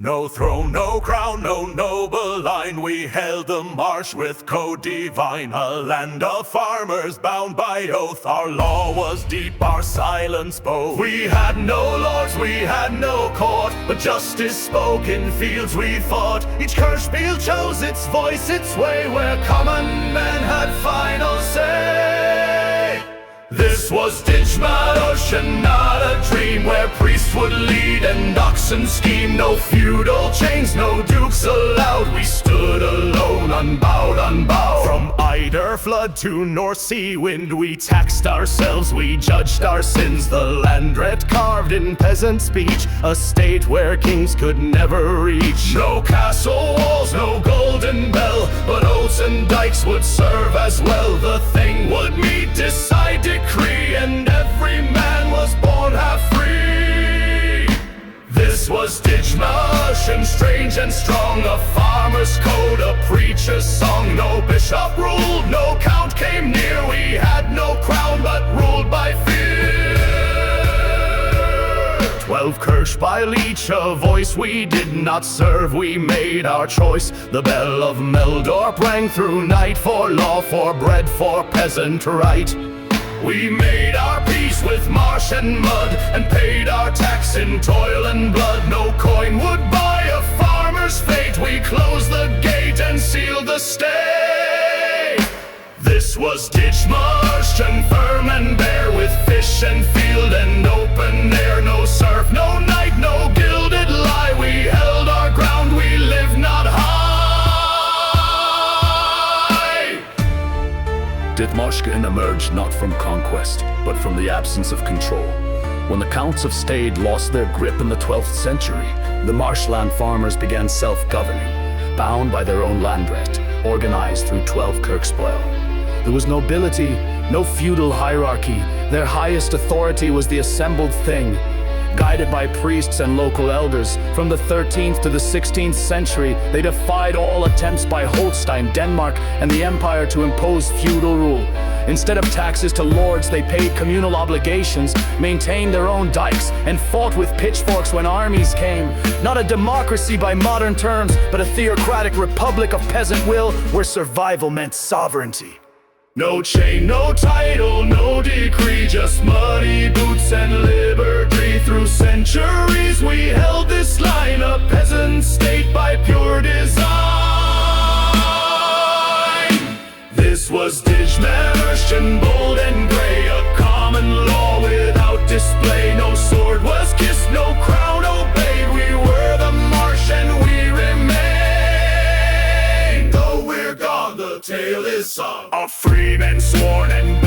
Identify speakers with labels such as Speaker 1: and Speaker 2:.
Speaker 1: No throne, no crown, no noble line, we held the marsh with code divine. A land of farmers bound by oath, our law was deep, our silence bold. We had no lords, we had no court, but justice spoke in fields we fought. Each Kirchspiele chose its voice, its way, where common men had final say. This was Dithmarschen, not a dream, where priests would lead and oxen scheme. No feudal chains, no dukes allowed, we stood alone, unbowed, unbowed. From Eider flood to North Sea wind, we taxed ourselves, we judged our sins. The Landrecht carved in peasant speech, a state where kings could never reach. No castle walls, no golden bell, but oaths and dikes would serve as well. The thing would meet, decide, decree, and every man was born half free. This was Dithmarschen, strange and strong, a farmer's code, a preacher's song. No bishop ruled, no count came near, we had no crown but ruled by fear. 12 Kirchspiele, each a voice, we did not serve, we made our choice. The bell of Meldorp rang through night, for law, for bread, for peasant right. We made our peace with marsh and mud, and paid our tax in toil and blood. No coin would buy a farmer's fate, we closed the gate and sealed the state. This was Dithmarschen, firm and bare, with fish and field and open air. No serf, no night, no gilded lie, we held our ground, we lived not high.
Speaker 2: Dithmarschen emerged not from conquest, but from the absence of control. When the counts of Stade lost their grip in the 12th century, the marshland farmers began self-governing, bound by their own Landrecht, organized through 12 Kirchspiele. There was nobility, no feudal hierarchy. Their highest authority was the assembled thing. Guided by priests and local elders, from the 13th to the 16th century, they defied all attempts by Holstein, Denmark, and the empire to impose feudal rule. Instead of taxes to lords, they paid communal obligations, maintained their own dikes, and fought with pitchforks when armies came. Not a democracy by modern terms, but a theocratic republic of peasant will, where survival meant sovereignty.
Speaker 1: No chain, no title, no decree, just muddy boots and liberty. Through centuries we held this line, a peasant state by pure design. This was Dithmarschen, bold and gray, a common law without display. No sword was kissed, no crown obeyed, we were the marsh and we remain. Though we're gone, the tale is sung, of free men sworn and